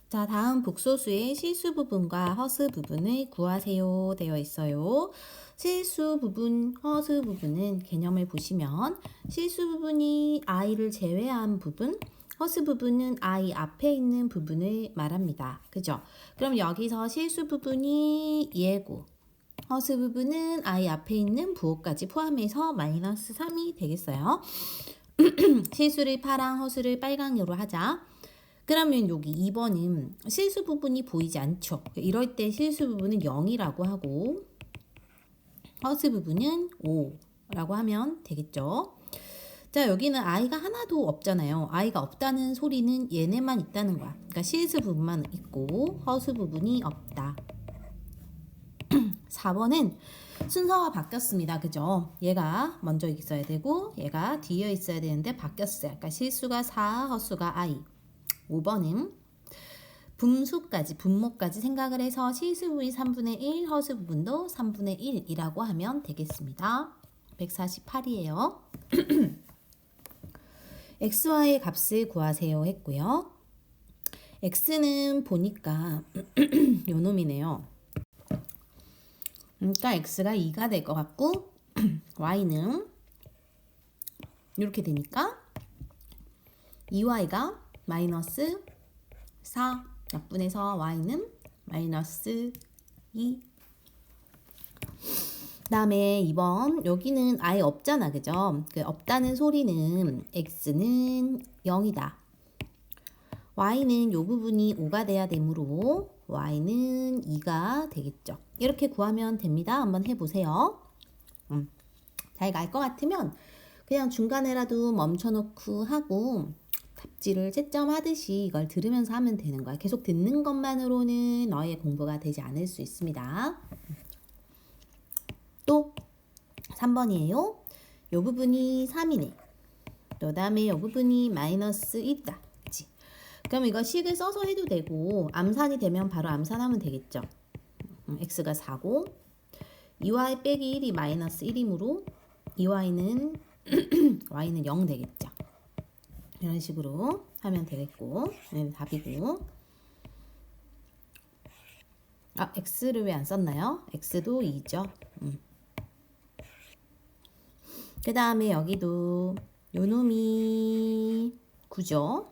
자, 다음 복소수의 실수 부분과 허수 부분을 구하세요 되어 있어요. 실수 부분, 허수 부분은 개념을 보시면 실수 부분이 i를 제외한 부분, 허수 부분은 i 앞에 있는 부분을 말합니다. 그죠? 그럼 여기서 실수 부분이 예고, 허수 부분은 i 앞에 있는 부호까지 포함해서 마이너스 3이 되겠어요. 실수를 파랑, 허수를 빨강으로 하자. 그러면 여기 2번은 실수 부분이 보이지 않죠. 이럴 때 실수 부분은 0이라고 하고 허수 부분은 5라고 하면 되겠죠. 자, 여기는 i가 하나도 없잖아요. i가 없다는 소리는 얘네만 있다는 거야. 그러니까 실수 부분만 있고 허수 부분이 없다. 4번은 순서가 바뀌었습니다. 그죠? 얘가 먼저 있어야 되고 얘가 뒤에 있어야 되는데 바뀌었어요. 그러니까 실수가 4, 허수가 i. 5번은 분모까지 생각을 해서 실수 부분이 3분의 1, 허수 부분도 3분의 1이라고 하면 되겠습니다. 148이에요. xy의 값을 구하세요 했고요. x는 보니까 요 놈이네요. 그러니까 x가 2가 될 것 같고 y는 이렇게 되니까 2y가 마이너스 4 약분해서 y는 마이너스 2. 다음에 2번 여기는 아예 없잖아. 그죠? 그 없다는 소리는 x는 0이다. y는 요 부분이 5가 돼야 되므로 y는 2가 되겠죠. 이렇게 구하면 됩니다. 한번 해보세요. 잘 갈 것 같으면 그냥 중간에라도 멈춰놓고 하고 답지를 채점하듯이 이걸 들으면서 하면 되는 거야. 계속 듣는 것만으로는 너의 공부가 되지 않을 수 있습니다. 또 3번이에요. 요 부분이 3이네. 그 다음에 요 부분이 마이너스 1이다. 그치? 그럼 이거 식을 써서 해도 되고 암산이 되면 바로 암산하면 되겠죠. x가 4고 2y 빼기 1이 마이너스 1이므로 2y는 y는 0 되겠죠. 이런 식으로 하면 되겠고 네, 답이고. 아, x를 왜 안 썼나요? x도 2죠. 그 다음에 여기도 요놈이 9죠.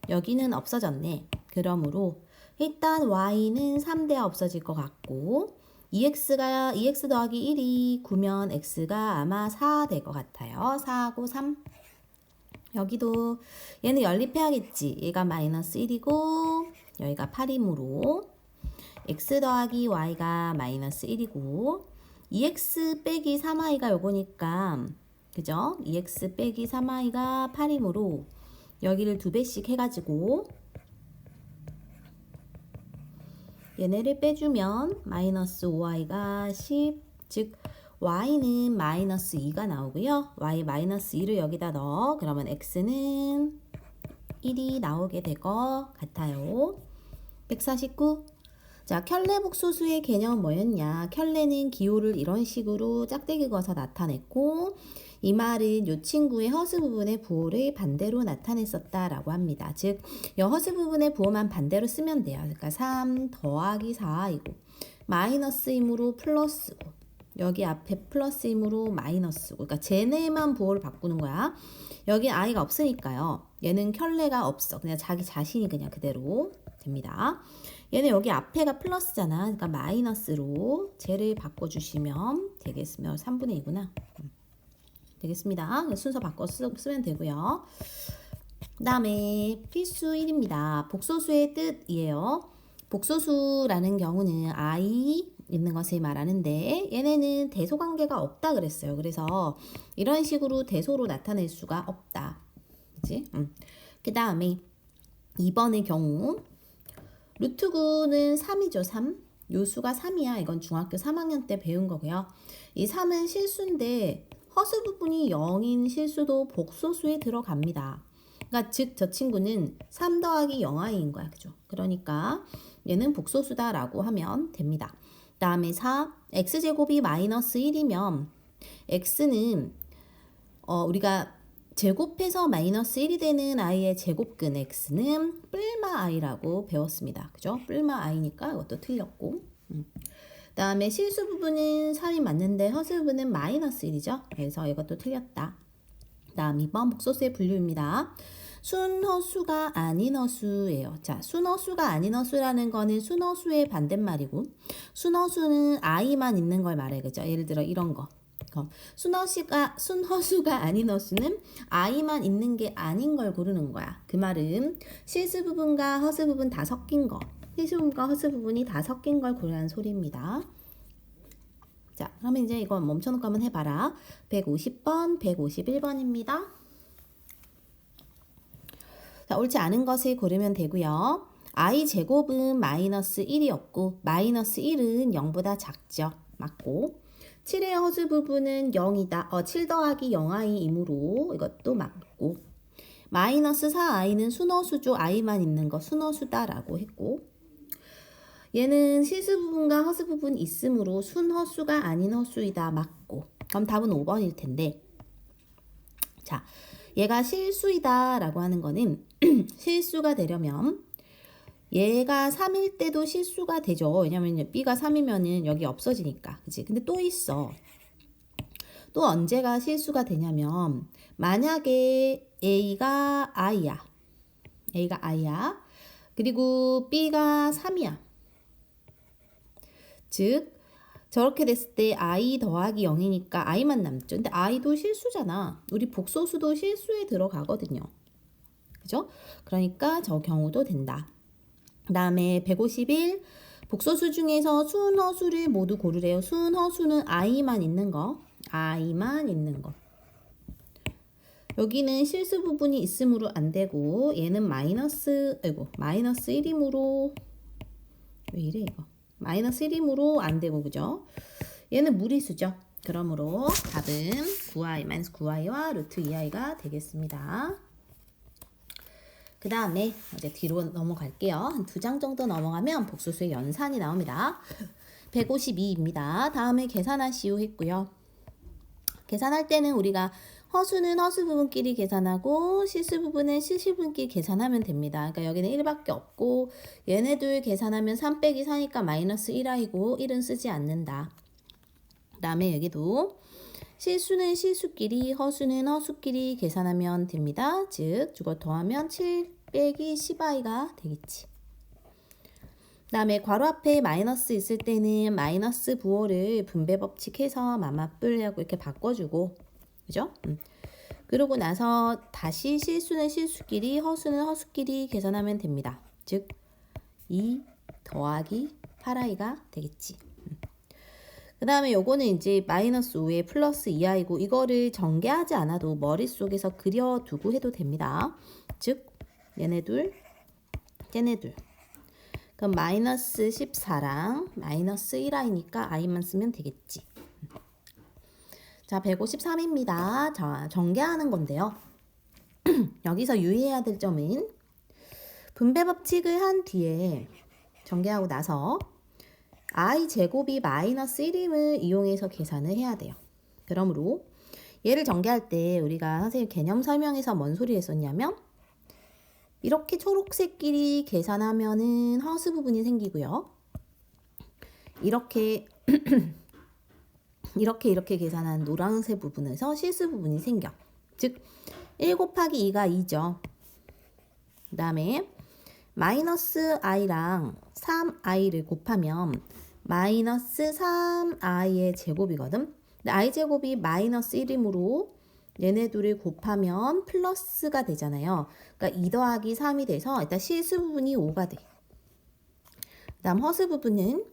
여기는 없어졌네. 그러므로 일단 y는 3대 없어질 것 같고 2x 더하기 1이 9면 x가 아마 4 될 것 같아요. 4하고 3. 여기도 얘는 연립해야겠지. 얘가 마이너스 1이고 여기가 8이므로 x 더하기 y가 마이너스 1이고 2x 빼기 3y가 요거니까 그죠? 2x 빼기 3y가 8이므로 여기를 2배씩 해가지고 얘네를 빼주면 마이너스 5y가 10, 즉 y는 마이너스 2가 나오고요. y 마이너스 2를 여기다 넣어. 그러면 x는 1이 나오게 될 것 같아요. 149. 자, 켤레복소수의 개념은 뭐였냐? 켤레는 기호를 이런 식으로 짝대기 그어서 나타냈고 이 말은 이 친구의 허수 부분의 부호를 반대로 나타냈었다라고 합니다. 즉, 이 허수 부분의 부호만 반대로 쓰면 돼요. 그러니까 3 더하기 4이고 마이너스이므로 플러스고 여기 앞에 플러스이므로 마이너스고 그러니까 쟤네만 부호를 바꾸는 거야. 여기 i가 없으니까요. 얘는 켤레가 없어. 그냥 자기 자신이 그냥 그대로 됩니다. 얘는 여기 앞에가 플러스잖아. 그러니까 마이너스로 쟤를 바꿔주시면 되겠으면 3분의 2구나. 되겠습니다. 순서 바꿔 쓰면 되고요. 그 다음에 필수 1입니다. 복소수의 뜻이에요. 복소수라는 경우는 i 있는 것을 말하는데 얘네는 대소관계가 없다 그랬어요. 그래서 이런 식으로 대소로 나타낼 수가 없다. 그치? 그 다음에 2번의 경우 루트 9는 3이죠. 3. 요 수가 3이야. 이건 중학교 3학년 때 배운 거고요. 이 3은 실수인데 허수 부분이 0인 실수도 복소수에 들어갑니다. 그러니까 즉 저 친구는 3 더하기 0i인 거야. 그죠? 그러니까 얘는 복소수다라고 하면 됩니다. 다음에 4. x제곱이 마이너스 1이면 x는 우리가 제곱해서 마이너스 1이 되는 i의 제곱근 x는 뿔마 i라고 배웠습니다. 그죠? 뿔마 i니까 이것도 틀렸고. 그다음에 실수 부분은 3이 맞는데 허수 부분은 마이너스 1이죠. 그래서 이것도 틀렸다. 다음 2번 복소수의 분류입니다. 순허수가 아닌 허수예요. 자, 순허수가 아닌 허수라는 거는 순허수의 반대말이고, 순허수는 i만 있는 걸 말해. 그죠? 예를 들어 이런 거. 순허수가 아닌 허수는 i만 있는 게 아닌 걸 고르는 거야. 그 말은 실수 부분과 허수 부분 다 섞인 거, 실수 부분과 허수 부분이 다 섞인 걸 고르라는 소리입니다. 자, 그러면 이제 이거 멈춰놓고 한번 해봐라. 150번, 151번입니다. 자, 옳지 않은 것을 고르면 되고요. i 제곱은 마이너스 1이었고 마이너스 1은 0보다 작죠. 맞고 7의 허수 부분은 0이다. 7 더하기 0i이므로 이것도 맞고 마이너스 4i는 순허수죠. i만 있는 거 순허수다라고 했고 얘는 실수 부분과 허수 부분 있으므로 순허수가 아닌 허수이다. 맞고 그럼 답은 5번일 텐데 자, 얘가 실수이다 라고 하는 거는 실수가 되려면 얘가 3일 때도 실수가 되죠. 왜냐면 B가 3이면은 여기 없어지니까. 그치? 근데 또 있어. 또 언제가 실수가 되냐면 만약에 A가 I야. A가 I야. 그리고 B가 3이야. 즉 저렇게 됐을 때 I 더하기 0이니까 I만 남죠. 근데 I도 실수잖아. 우리 복소수도 실수에 들어가거든요. 그죠? 그러니까 저 경우도 된다. 그 다음에 151 복소수 중에서 순허수를 모두 고르래요. 순허수는 i만 있는 거. i만 있는 거. 여기는 실수 부분이 있으므로 안 되고 얘는 마이너스 1이므로 왜 이래 이거. 마이너스 1이므로 안 되고 그죠? 얘는 무리수죠. 그러므로 답은 9i, 마이너스 9i와 루트 2i가 되겠습니다. 그 다음에 이제 뒤로 넘어갈게요. 한 2장 정도 넘어가면 복소수의 연산이 나옵니다. 152입니다. 다음에 계산하시오 했고요. 계산할 때는 우리가 허수는 허수 부분끼리 계산하고 실수 부분은 실수 부분끼리 계산하면 됩니다. 그러니까 여기는 1밖에 없고 얘네들 계산하면 3 빼기 4니까 마이너스 1i고 1은 쓰지 않는다. 그 다음에 여기도 실수는 실수끼리 허수는 허수끼리 계산하면 됩니다. 즉 저거 더하면 7 빼기 10i가 되겠지. 그 다음에 괄호 앞에 마이너스 있을 때는 마이너스 부호를 분배 법칙해서 마마뿔하고 이렇게 바꿔주고 그죠? 그러고 나서 다시 실수는 실수끼리 허수는 허수끼리 계산하면 됩니다. 즉 2 더하기 8i가 되겠지. 그 다음에 요거는 이제 마이너스 5에 플러스 2i고 이거를 전개하지 않아도 머릿속에서 그려두고 해도 됩니다. 즉 얘네둘 쟤네둘 그럼 마이너스 14랑 마이너스 1i니까 i만 쓰면 되겠지. 자 153입니다. 자 전개하는 건데요. 여기서 유의해야 될 점은 분배 법칙을 한 뒤에 전개하고 나서 i 제곱이 마이너스 1임을 이용해서 계산을 해야 돼요. 그러므로 얘를 전개할 때 우리가 선생님 개념 설명에서 뭔 소리 했었냐면 이렇게 초록색끼리 계산하면은 허수 부분이 생기고요. 이렇게 이렇게 계산한 노란색 부분에서 실수 부분이 생겨. 즉 1 곱하기 2가 2죠. 그 다음에 마이너스 i랑 3i를 곱하면 마이너스 3i의 제곱이거든. 근데 i 제곱이 마이너스 1이므로 얘네 둘을 곱하면 플러스가 되잖아요. 그러니까 2 더하기 3이 돼서 일단 실수 부분이 5가 돼. 그 다음 허수 부분은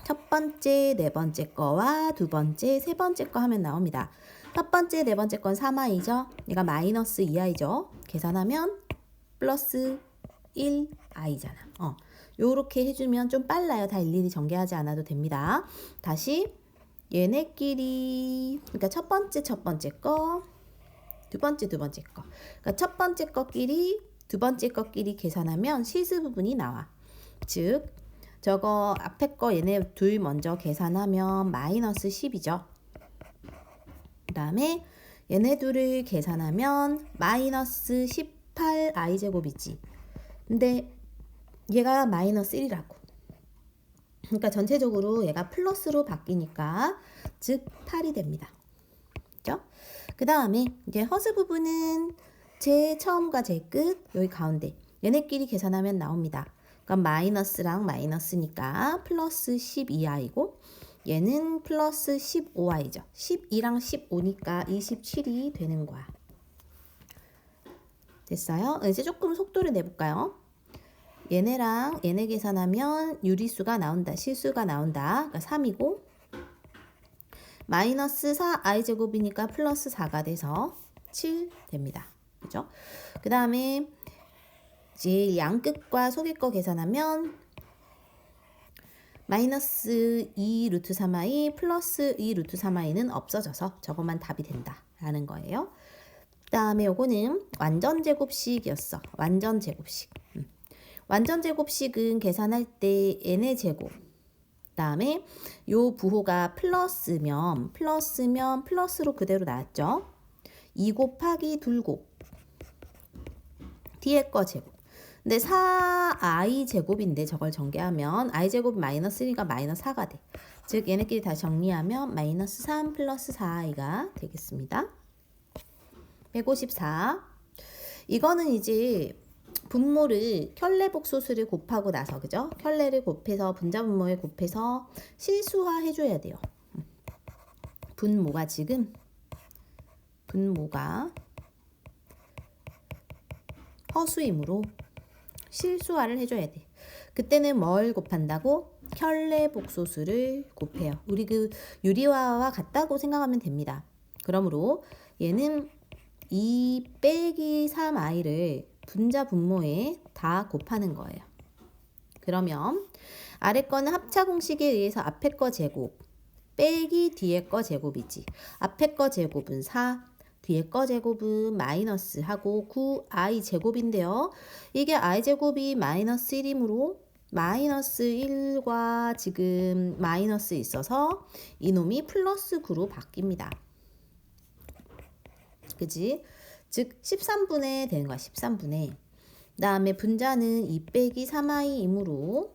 첫 번째, 네 번째 거와 두 번째, 세 번째 거 하면 나옵니다. 첫 번째, 네 번째 건 3i죠. 얘가 마이너스 2i죠. 계산하면 플러스 1i잖아. 요렇게 해주면 좀 빨라요. 다 일일이 전개하지 않아도 됩니다. 다시 얘네끼리 그러니까 첫 번째 거, 두 번째 거. 그러니까 첫 번째 거끼리 두 번째 거끼리 계산하면 실수 부분이 나와. 즉 저거 앞에 거 얘네 둘 먼저 계산하면 마이너스 10이죠. 그 다음에 얘네 둘을 계산하면 마이너스 18i제곱이지. 근데 얘가 마이너스 1이라고. 그러니까 전체적으로 얘가 플러스로 바뀌니까 즉 8이 됩니다. 그죠? 그 다음에 이제 허수 부분은 제 처음과 제 끝 여기 가운데 얘네끼리 계산하면 나옵니다. 그러니까 마이너스랑 마이너스니까 플러스 12i고 얘는 플러스 15i죠. 12랑 15니까 27이 되는 거야. 됐어요? 이제 조금 속도를 내볼까요? 얘네랑 얘네 계산하면 유리수가 나온다. 실수가 나온다. 그러니까 3이고 마이너스 4i제곱이니까 플러스 4가 돼서 7 됩니다. 그죠? 그 다음에 이제 양끝과 속의 거 계산하면 마이너스 2 루트 3i 플러스 2 루트 3i는 없어져서 저것만 답이 된다 라는 거예요. 그 다음에 요거는 완전 제곱식이었어. 완전 제곱식. 완전 제곱식은 계산할 때 n의 제곱 그 다음에 요 부호가 플러스면 플러스로 그대로 나왔죠. 2 곱하기 둘곱 뒤에 거 제곱. 근데 4i 제곱인데 저걸 전개하면 i 제곱이 마이너스 1이니까 마이너스 4가 돼. 즉 얘네끼리 다시 정리하면 마이너스 3 플러스 4i가 되겠습니다. 154. 이거는 이제 분모를 켤레복소수를 곱하고 나서 그죠? 켤레를 곱해서 분자분모에 곱해서 실수화 해줘야 돼요. 분모가 지금 허수이므로 실수화를 해줘야 돼. 그때는 뭘 곱한다고? 켤레복소수를 곱해요. 우리 그 유리화와 같다고 생각하면 됩니다. 그러므로 얘는 2 빼기 3i를 분자 분모에 다 곱하는 거예요. 그러면 아래 거는 합차 공식에 의해서 앞에 거 제곱 빼기 뒤에 거 제곱이지. 앞에 거 제곱은 4, 뒤에 거 제곱은 마이너스 하고 9i 제곱인데요. 이게 i 제곱이 마이너스 1이므로 마이너스 1과 지금 마이너스 있어서 이놈이 플러스 9로 바뀝니다. 그지? 즉 13분의 되는 거야. 13분의. 그 다음에 분자는 2 빼기 3i이므로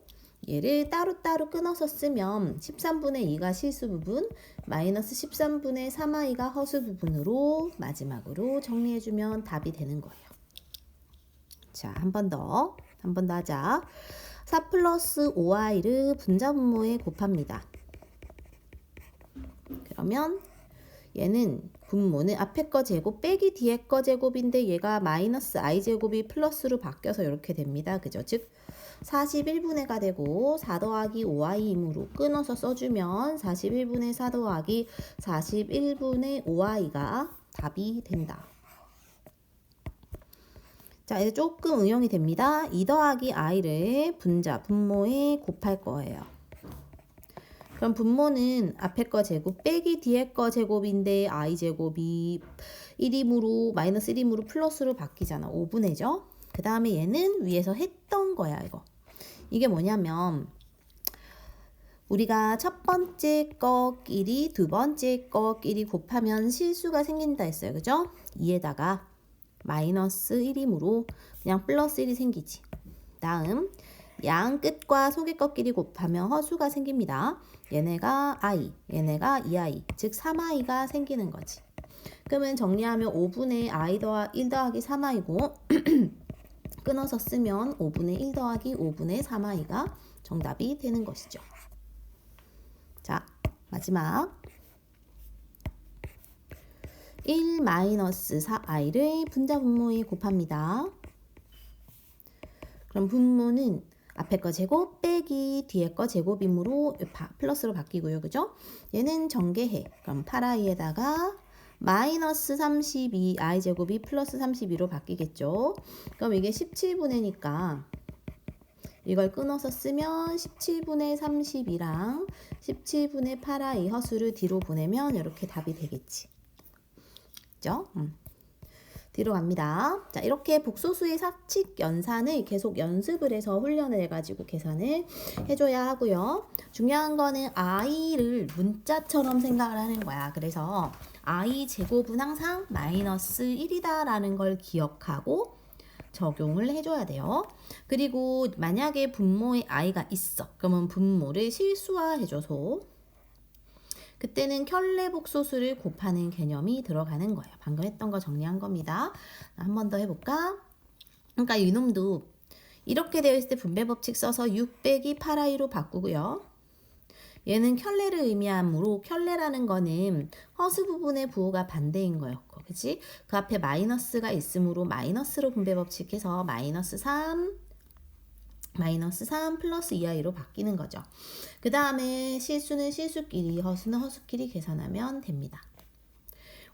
얘를 따로따로 끊어서 쓰면 13분의 2가 실수 부분, 마이너스 13분의 3i가 허수 부분으로 마지막으로 정리해주면 답이 되는 거예요. 자, 한 번 더 하자. 4 플러스 5i를 분자 분모에 곱합니다. 그러면 얘는 분모는 앞에 거 제곱 빼기 뒤에 거 제곱인데 얘가 마이너스 i 제곱이 플러스로 바뀌어서 이렇게 됩니다. 그죠? 즉 41분의가 되고 4 더하기 5i이므로 끊어서 써주면 41분의 4 더하기 41분의 5i가 답이 된다. 자, 이제 조금 응용이 됩니다. 2 더하기 i를 분모에 곱할 거예요. 그럼 분모는 앞에 거 제곱 빼기 뒤에 거 제곱인데 i 제곱이 1이므로 마이너스 1이므로 플러스로 바뀌잖아. 5분의죠. 그 다음에 얘는 위에서 했던 거야. 이게 뭐냐면 우리가 첫 번째 거끼리 두 번째 거끼리 곱하면 실수가 생긴다 했어요. 그죠? 2에다가 마이너스 1이므로 그냥 플러스 1이 생기지. 다음 양 끝과 속의 것끼리 곱하면 허수가 생깁니다. 얘네가 i, 얘네가 2i, 즉 3i가 생기는 거지. 그러면 정리하면 5분의 i 더하 1 더하기 3i고 끊어서 쓰면 5분의 1 더하기 5분의 3i가 정답이 되는 것이죠. 자, 마지막 1 마이너스 4i를 분자 분모에 곱합니다. 그럼 분모는 앞에 거 제곱 빼기 뒤에 거 제곱이므로 플러스로 바뀌고요. 그죠? 얘는 전개해. 그럼 8i에다가 마이너스 32 i 제곱이 플러스 32로 바뀌겠죠. 그럼 이게 17분의니까 이걸 끊어서 쓰면 17분의 32랑 17분의 8i 허수를 뒤로 보내면 이렇게 답이 되겠지. 그죠? 뒤로 갑니다. 자, 이렇게 복소수의 사칙 연산을 계속 연습을 해서 훈련을 해가지고 계산을 해줘야 하고요. 중요한 거는 i를 문자처럼 생각을 하는 거야. 그래서 i 제곱은 항상 마이너스 1이다 라는 걸 기억하고 적용을 해줘야 돼요. 그리고 만약에 분모에 i가 있어. 그러면 분모를 실수화해줘서 그때는 켤레복소수를 곱하는 개념이 들어가는 거예요. 방금 했던 거 정리한 겁니다. 한 번 더 해볼까? 그러니까 이놈도 이렇게 되어 있을 때 분배법칙 써서 6 빼기 8i로 바꾸고요. 얘는 켤레를 의미하므로 켤레라는 거는 허수 부분의 부호가 반대인 거였고, 그치? 그 앞에 마이너스가 있으므로 마이너스로 분배법칙해서 마이너스 3 플러스 2i로 바뀌는 거죠. 그 다음에 실수는 실수끼리, 허수는 허수끼리 계산하면 됩니다.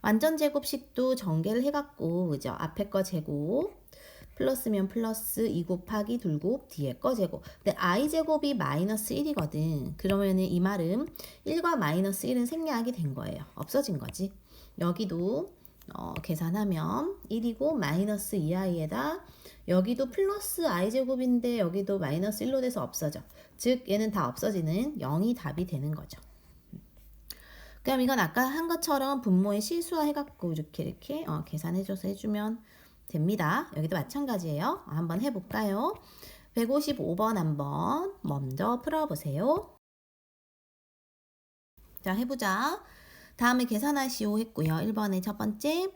완전 제곱식도 전개를 해갖고, 그죠? 앞에 거 제곱, 플러스면 플러스 2 곱하기 둘곱, 뒤에 거 제곱. 근데 i 제곱이 마이너스 1이거든. 그러면은 이 말은 1과 마이너스 1은 생략이 된 거예요. 없어진 거지. 여기도 계산하면 1이고 마이너스 2i에다 여기도 플러스 i 제곱인데 여기도 마이너스 1로 돼서 없어져. 즉 얘는 다 없어지는 0이 답이 되는 거죠. 그럼 이건 아까 한 것처럼 분모에 실수화 해갖고 이렇게 계산해줘서 해주면 됩니다. 여기도 마찬가지예요. 한번 해볼까요? 155번 한번 먼저 풀어보세요. 자, 해보자. 다음에 계산하시오 했고요. 1번의 첫 번째.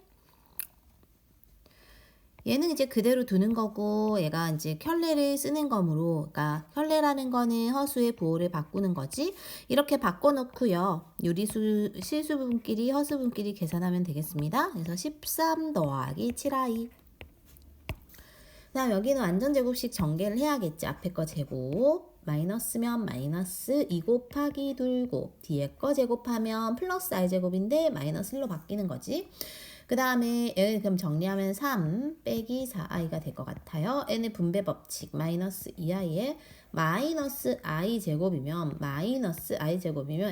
얘는 이제 그대로 두는 거고 얘가 이제 켤레를 쓰는 거므로, 그러니까 켤레라는 거는 허수의 부호를 바꾸는 거지. 이렇게 바꿔놓고요. 유리수 실수분끼리 허수분끼리 계산하면 되겠습니다. 그래서 13 더하기 7i. 그다음 여기는 완전 제곱식 전개를 해야겠지. 앞에 거 제곱 마이너스면 마이너스 2 곱하기 둘곱, 뒤에 거 제곱하면 플러스 i 제곱인데 마이너스 1로 바뀌는 거지. 그 다음에 얘를 그럼 정리하면 3 빼기 4i가 될 것 같아요. n의 분배 법칙 마이너스 2i에 마이너스 i 제곱이면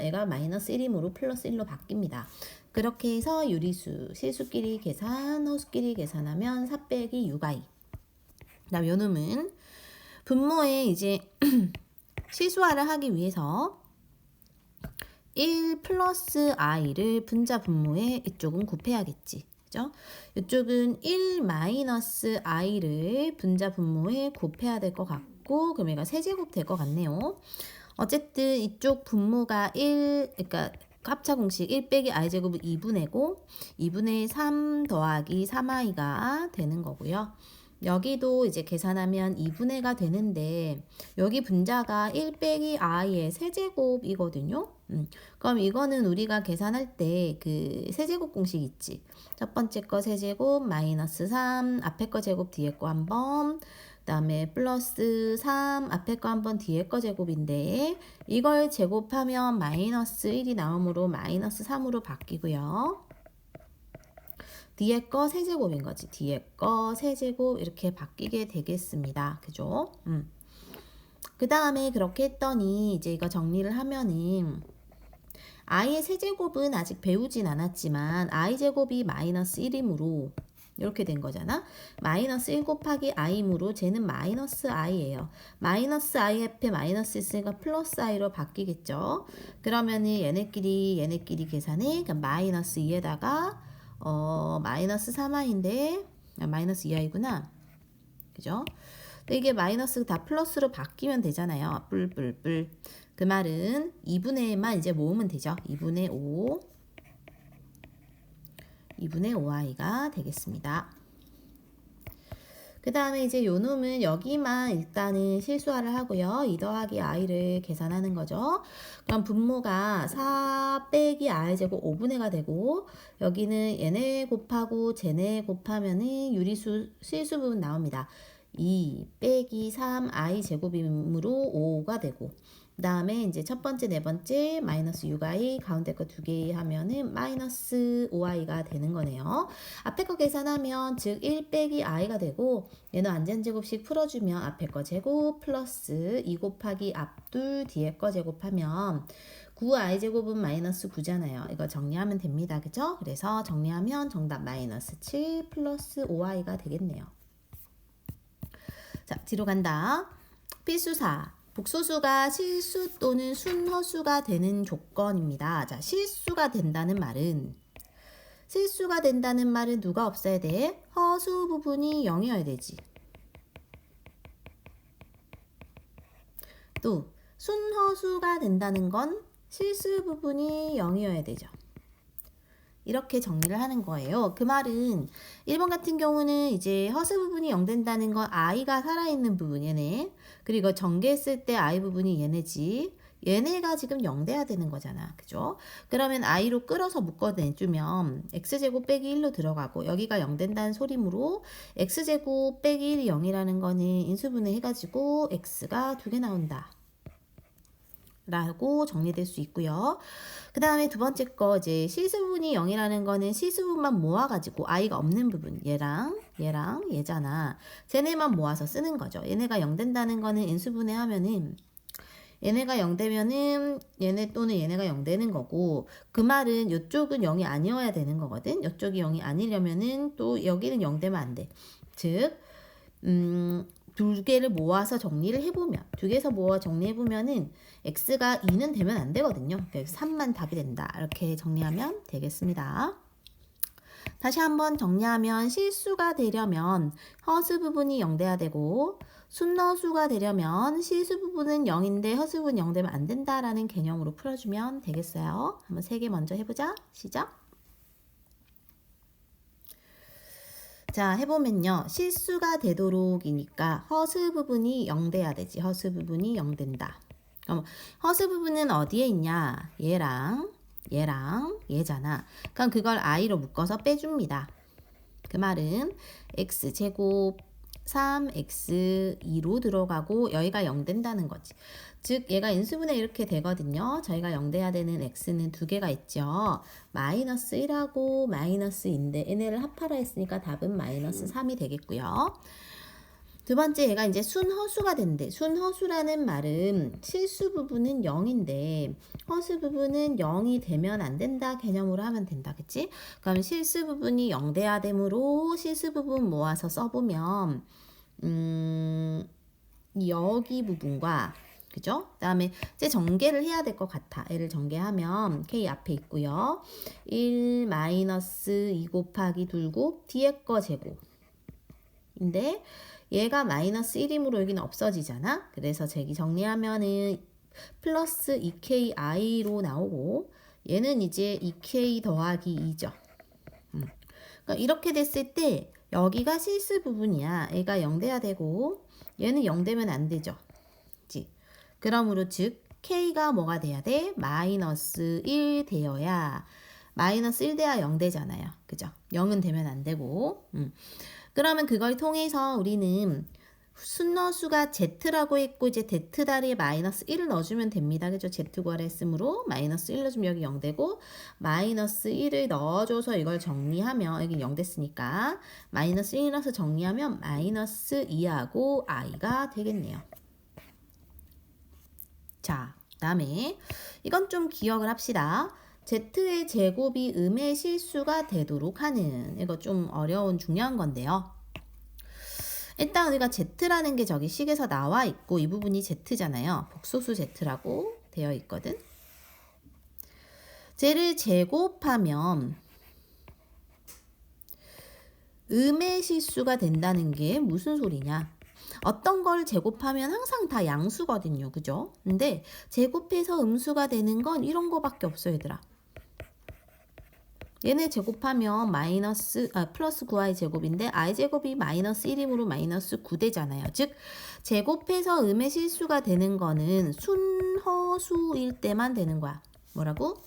얘가 마이너스 1이므로 플러스 1로 바뀝니다. 그렇게 해서 유리수 실수끼리 계산, 허수끼리 계산하면 4 빼기 6i. 그 다음 요 놈은 분모에 이제 실수화를 하기 위해서 1 플러스 i를 분자 분모에 이쪽은 곱해야겠지. 그죠? 이쪽은 1 마이너스 i를 분자 분모에 곱해야 될 것 같고, 그럼 얘가 세제곱 될 것 같네요. 어쨌든 이쪽 분모가 1, 그러니까 합차 공식 1 빼기 i 제곱은 2분의고 2분의 3 더하기 3i가 되는 거고요. 여기도 이제 계산하면 2분의가 되는데 여기 분자가 1 빼기 i의 세제곱이거든요. 그럼 이거는 우리가 계산할 때 그 세제곱 공식 있지. 첫 번째 거 세제곱 마이너스 3 앞에 거 제곱 뒤에 거 한 번, 그 다음에 플러스 3 앞에 거 한 번 뒤에 거 제곱인데 이걸 제곱하면 마이너스 1이 나오므로 마이너스 3으로 바뀌고요. 뒤에 거 세제곱인 거지. 뒤에 거 세제곱 이렇게 바뀌게 되겠습니다. 그죠? 그 다음에 그렇게 했더니 이제 이거 정리를 하면은 i의 세제곱은 아직 배우진 않았지만 i 제곱이 마이너스 1이므로 이렇게 된 거잖아. 마이너스 1 곱하기 i이므로 쟤는 마이너스 i예요. 마이너스 i 앞에 마이너스 있으니까 플러스 i로 바뀌겠죠. 그러면은 얘네끼리 계산해. 그러니까 마이너스 2에다가 마이너스 3i인데 마이너스 2i구나. 그죠? 근데 이게 마이너스 다 플러스로 바뀌면 되잖아요. 뿔뿔뿔. 그 말은 2분의만 이제 모으면 되죠. 2분의 5i가 되겠습니다. 그 다음에 이제 요 놈은 여기만 일단은 실수화를 하고요. 2 더하기 i를 계산하는 거죠. 그럼 분모가 4 빼기 i 제곱 5분의가 되고 여기는 얘네 곱하고 쟤네 곱하면은 유리수 실수 부분 나옵니다. 2 빼기 3i 제곱이므로 5가 되고 그 다음에 이제 첫 번째, 네 번째 마이너스 6i 가운데 거 2개 하면은 마이너스 5i가 되는 거네요. 앞에 거 계산하면 즉 1 빼기 i가 되고 얘는 완전제곱식 풀어주면 앞에 거 제곱 플러스 2 곱하기 앞둘 뒤에 거 제곱하면 9i 제곱은 마이너스 9잖아요. 이거 정리하면 됩니다. 그죠? 그래서 정리하면 정답 마이너스 7 플러스 5i가 되겠네요. 자, 뒤로 간다. 필수사. 복소수가 실수 또는 순허수가 되는 조건입니다. 자, 실수가 된다는 말은 실수가 된다는 말은 누가 없어야 돼? 허수 부분이 0이어야 되지. 또 순허수가 된다는 건 실수 부분이 0이어야 되죠. 이렇게 정리를 하는 거예요. 그 말은 1번 같은 경우는 이제 허수 부분이 0 된다는 건 I가 살아있는 부분 얘네. 그리고 전개했을 때 I 부분이 얘네지. 얘네가 지금 0 돼야 되는 거잖아. 그죠? 그러면 I로 끌어서 묶어내주면 X제곱 빼기 1로 들어가고 여기가 0 된다는 소리므로 X제곱 빼기 1이 0이라는 거는 인수분해 해가지고 X가 2개 나온다. 라고 정리될 수 있고요. 그 다음에 두 번째 거 이제 실수분이 0이라는 거는 실수분만 모아가지고 I가 없는 부분 얘랑 얘잖아. 쟤네만 모아서 쓰는 거죠. 얘네가 0 된다는 거는 인수분해 하면은 얘네가 0 되면은 얘네 또는 얘네가 0 되는 거고 그 말은 이쪽은 0이 아니어야 되는 거거든. 이쪽이 0이 아니려면은 또 여기는 0 되면 안 돼. 즉 두 개를 모아서 정리를 해보면 두 개에서 모아 정리해보면은 x가 2는 되면 안 되거든요. 그래서 3만 답이 된다. 이렇게 정리하면 되겠습니다. 다시 한번 정리하면 실수가 되려면 허수 부분이 0 돼야 되고 순허수가 되려면 실수 부분은 0인데 허수 부분은 0 되면 안 된다라는 개념으로 풀어주면 되겠어요. 한번 3개 먼저 해보자. 시작. 자, 해보면요. 실수가 되도록이니까 허수 부분이 0 돼야 되지. 허수 부분이 0 된다. 그럼 허수 부분은 어디에 있냐? 얘랑 얘잖아. 그럼 그걸 i로 묶어서 빼줍니다. 그 말은 x제곱 3x2로 들어가고 여기가 0 된다는 거지. 즉 얘가 인수분해 이렇게 되거든요. 저희가 0 돼야 되는 x는 두 개가 있죠. 마이너스 1하고 마이너스 2인데 얘네를 합하라 했으니까 답은 마이너스 3이 되겠고요. 두 번째 얘가 이제 순허수가 된대. 순허수라는 말은 실수 부분은 0인데 허수 부분은 0이 되면 안 된다 개념으로 하면 된다. 그치? 그럼 실수 부분이 0 돼야 되므로 실수 부분 모아서 써보면 여기 부분과 그죠? 그 다음에 이제 전개를 해야 될 것 같아. 얘를 전개하면 k 앞에 있고요. 1 마이너스 2 곱하기 둘곱 뒤에 거 제곱인데 얘가 마이너스 1이므로 여기는 없어지잖아. 그래서 저기 정리하면은 플러스 2ki로 나오고 얘는 이제 2k 더하기 2죠. 그러니까 이렇게 됐을 때 여기가 실수 부분이야. 얘가 0 돼야 되고 얘는 0 되면 안 되죠. 그치? 그러므로 즉 k가 뭐가 돼야 돼? 마이너스 1 되어야 마이너스 1 돼야 0 되잖아요. 그죠? 0은 되면 안 되고 그러면 그걸 통해서 우리는 순너수가 z라고 했고 이제 z 다리에 마이너스 1을 넣어주면 됩니다. 그죠? z 구하라 했으므로 마이너스 1 넣어주면 여기 0 되고 마이너스 1을 넣어줘서 이걸 정리하면 여기 0 됐으니까 마이너스 1 넣어서 정리하면 마이너스 2하고 i가 되겠네요. 자, 그 다음에 이건 좀 기억을 합시다. z의 제곱이 음의 실수가 되도록 하는 이거 좀 어려운 중요한 건데요. 일단 우리가 z라는 게 저기 식에서 나와 있고 이 부분이 z잖아요. 복소수 z라고 되어 있거든. 쟤를 제곱하면 음의 실수가 된다는 게 무슨 소리냐? 어떤 걸 제곱하면 항상 다 양수거든요. 그죠? 근데 제곱해서 음수가 되는 건 이런 거밖에 없어요, 얘들아. 얘네 제곱하면 플러스 9i 제곱인데 i 제곱이 마이너스 1이므로 마이너스 9 되잖아요. 즉 제곱해서 음의 실수가 되는 거는 순허수일 때만 되는 거야. 뭐라고?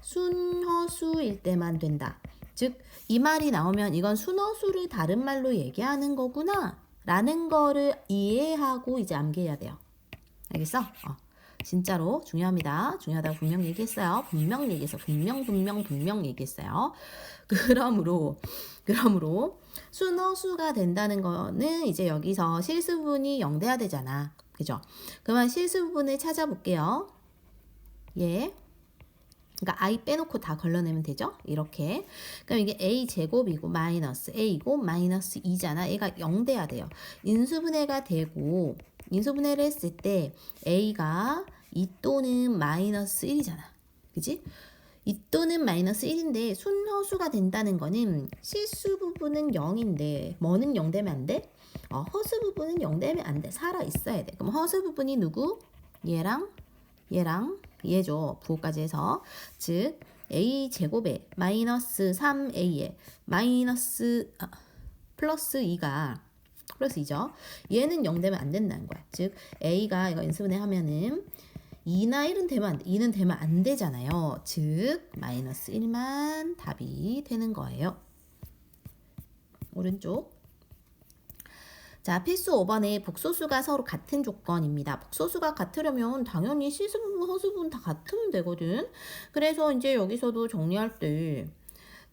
순허수일 때만 된다. 즉 이 말이 나오면 이건 순허수를 다른 말로 얘기하는 거구나 라는 거를 이해하고 이제 암기해야 돼요. 알겠어? 진짜로 중요합니다. 중요하다고 분명 얘기했어요. 분명 얘기했어요. 그러므로 순허수가 된다는 거는 이제 여기서 실수 부분이 0 돼야 되잖아. 그죠? 그러면 실수 부분을 찾아볼게요. 예. 그러니까 i 빼놓고 다 걸러내면 되죠? 이렇게. 그럼 이게 a 제곱이고 마이너스 a이고 마이너스 2잖아. 얘가 0 돼야 돼요. 인수분해가 되고 인수분해를 했을 때 a가 2 또는 마이너스 1이잖아. 그지? 이 또는 마이너스 1인데 순허수가 된다는 거는 실수 부분은 0인데 뭐는 0 되면 안 돼? 허수 부분은 0 되면 안 돼. 살아 있어야 돼. 그럼 허수 부분이 누구? 얘랑 얘죠. 부호까지 해서 즉 a 제곱에 마이너스 3a에 플러스 2가 플러스 2죠. 얘는 0 되면 안 된다는 거야. 즉 a가 이거 인수분해 하면은 2나 1은 되면 안 돼. 2는 되면 안 되잖아요. 즉 마이너스 1만 답이 되는 거예요. 오른쪽. 자, 필수 5번에 복소수가 서로 같은 조건입니다. 복소수가 같으려면 당연히 실수부분, 허수부분 다 같으면 되거든. 그래서 이제 여기서도 정리할 때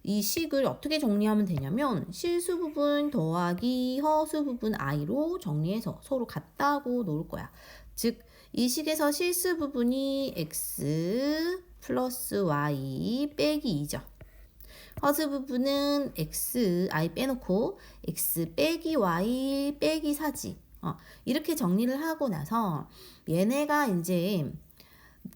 이 식을 어떻게 정리하면 되냐면 실수 부분 더하기 허수 부분 i로 정리해서 서로 같다고 놓을 거야. 즉 이 식에서 실수 부분이 x 플러스 y 빼기 2죠. 허수 부분은 x, i 빼놓고 x 빼기 y 빼기 4지. 이렇게 정리를 하고 나서 얘네가 이제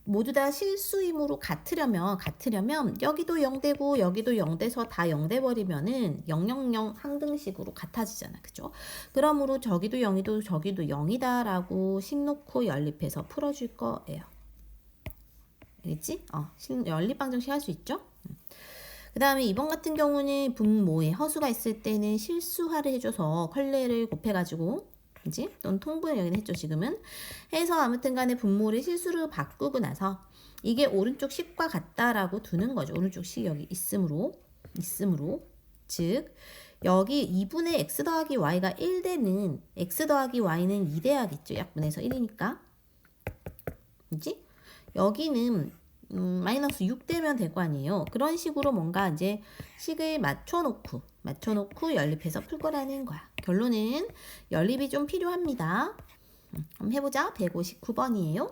모두 다 실수임으로 같으려면 여기도 0 되고 여기도 0 돼서 다 0 돼 버리면은 000 항등식으로 같아지잖아. 그죠? 그러므로 저기도 0이고 저기도 0이다라고 식 놓고 연립해서 풀어 줄 거예요. 알겠지? 연립 방정식 할 수 있죠? 그 다음에 이번 같은 경우는 분모에 허수가 있을 때는 실수화를 해줘서 컬레를 곱해가지고 그지? 또는 통분을 여기는 했죠. 지금은 해서 아무튼 간에 분모를 실수로 바꾸고 나서 이게 오른쪽 식과 같다라고 두는 거죠. 오른쪽 식 여기 있음으로 즉 여기 2분의 x 더하기 y가 1 되는 x 더하기 y는 2 돼야겠죠. 약분해서 1이니까 그지? 여기는 마이너스 6 되면 될 거 아니에요. 그런 식으로 뭔가 이제 식을 맞춰놓고 연립해서 풀 거라는 거야. 결론은 연립이 좀 필요합니다. 한번 해보자. 159번이에요.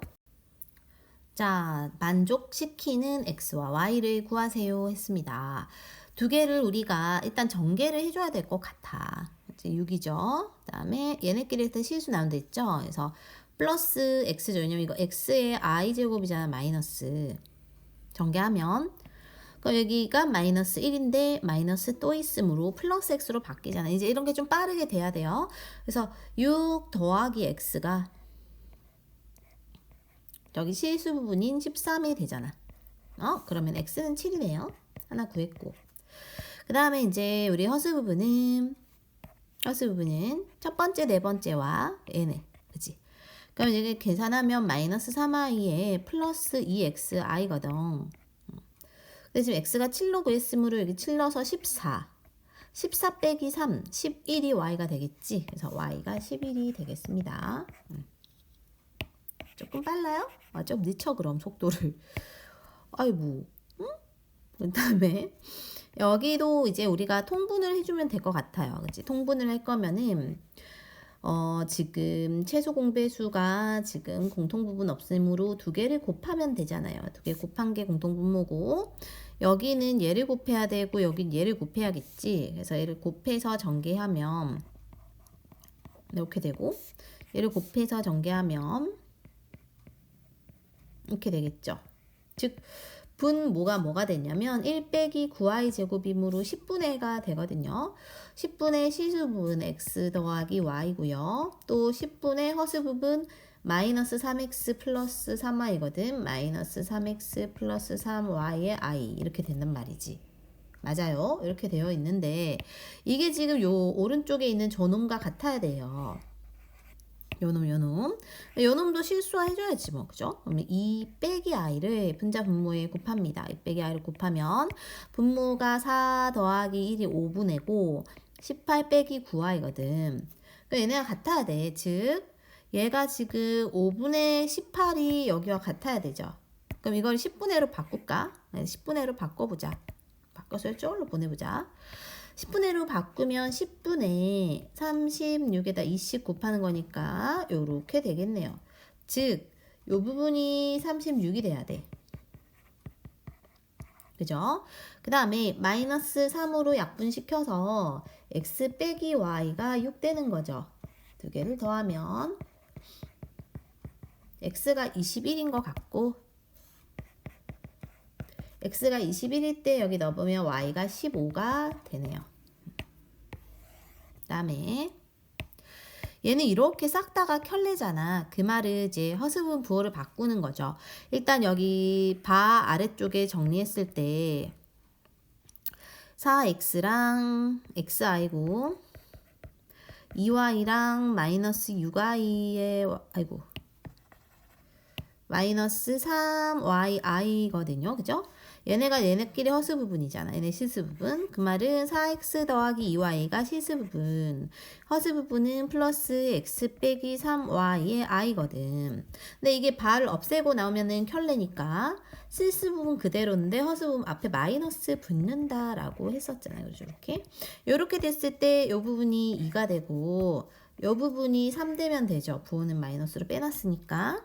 자, 만족시키는 x와 y를 구하세요 했습니다. 두 개를 우리가 일단 전개를 해줘야 될 것 같아. 이제 6이죠. 그 다음에 얘네끼리 일단 실수 나온다 했죠. 그래서 플러스 x죠. 왜냐면 이거 x의 i제곱이잖아. 마이너스. 전개하면 여기가 마이너스 1인데 마이너스 또 있으므로 플러스 x로 바뀌잖아. 이제 이런 게 좀 빠르게 돼야 돼요. 그래서 6 더하기 x가 여기 실수 부분인 13이 되잖아. 그러면 x는 7이네요. 하나 구했고. 그 다음에 이제 우리 허수 부분은 첫 번째, 네 번째와 얘네. 그치? 그럼 이제 계산하면 마이너스 3i에 플러스 2xi거든. 근데 지금 x가 7로 그랬으므로 여기 7 넣어서 14. 14 빼기 3, 11이 y가 되겠지. 그래서 y가 11이 되겠습니다. 조금 빨라요? 좀 늦춰 그럼 속도를. 아이고. 그 다음에 여기도 이제 우리가 통분을 해주면 될 것 같아요. 그치? 통분을 할 거면은 지금 최소 공배수가 지금 공통부분 없음으로 두 개를 곱하면 되잖아요. 두 개 곱한 게 공통분모고 여기는 얘를 곱해야 되고 여긴 얘를 곱해야겠지. 그래서 얘를 곱해서 전개하면 이렇게 되고 얘를 곱해서 전개하면 이렇게 되겠죠. 즉 분모가 뭐가 되냐면 1 빼기 9i 제곱이므로 10분의 1가 되거든요. 10분의 실수 부분 x 더하기 y고요. 또 10분의 허수 부분 마이너스 3x 플러스 3y거든. 마이너스 3x 플러스 3y의 i 이렇게 된단 말이지. 맞아요. 이렇게 되어 있는데 이게 지금 요 오른쪽에 있는 저놈과 같아야 돼요. 요놈도 실수화 해줘야지 뭐. 그죠? 그러면 2 빼기 i를 분자 분모에 곱합니다. 2 빼기 i를 곱하면 분모가 4 더하기 1이 5분의고 18 빼기 9i거든. 그러니까 얘네가 같아야 돼. 즉 얘가 지금 5분의 18이 여기와 같아야 되죠. 그럼 이걸 10분의 1로 바꿀까? 10분의 1로 바꿔보자. 바꿔서 이쪽으로 보내보자. 10분의 1로 바꾸면 10분의 36에다 20 곱하는 거니까 요렇게 되겠네요. 즉, 요 부분이 36이 돼야 돼. 그죠? 그 다음에 마이너스 3으로 약분시켜서 x 빼기 y가 6 되는 거죠. 두 개를 더하면 x가 21인 것 같고 x가 21일 때 여기 넣으면 y가 15가 되네요. 그다음에 얘는 이렇게 싹 다가 켤레잖아. 그 말을 이제 허수분 부호를 바꾸는 거죠. 일단 여기 바 아래쪽에 정리했을 때 4x랑 xi고 2y랑 마이너스 6i의 아이고 마이너스 3yi거든요. 그죠? 얘네가 얘네끼리 허수 부분이잖아. 얘네 실수 부분. 그 말은 4x 더하기 2y가 실수 부분. 허수 부분은 플러스 x 빼기 3y의 i거든. 근데 이게 바를 없애고 나오면은 켤레니까 실수 부분 그대로인데 허수 부분 앞에 마이너스 붙는다라고 했었잖아요. 그죠? 이렇게 됐을 때 이 부분이 2가 되고 이 부분이 3 되면 되죠. 부호는 마이너스로 빼놨으니까.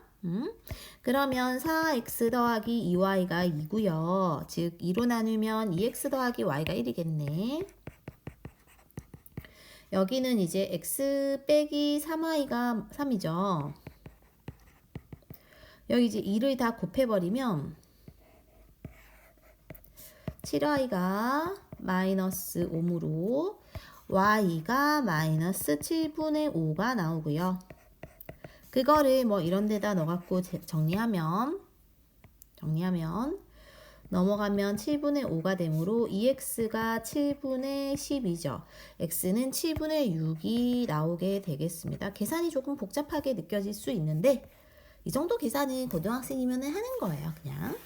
그러면 4x 더하기 2y가 2고요. 즉 2로 나누면 2x 더하기 y가 1이겠네. 여기는 이제 x 빼기 3y가 3이죠. 여기 이제 2를 다 곱해버리면 7y가 마이너스 5으로 y가 마이너스 7분의 5가 나오고요. 그거를 뭐 이런 데다 넣어갖고 정리하면 넘어가면 7분의 5가 되므로 2x가 7분의 10이죠. x는 7분의 6이 나오게 되겠습니다. 계산이 조금 복잡하게 느껴질 수 있는데 이 정도 계산은 고등학생이면 하는 거예요. 그냥.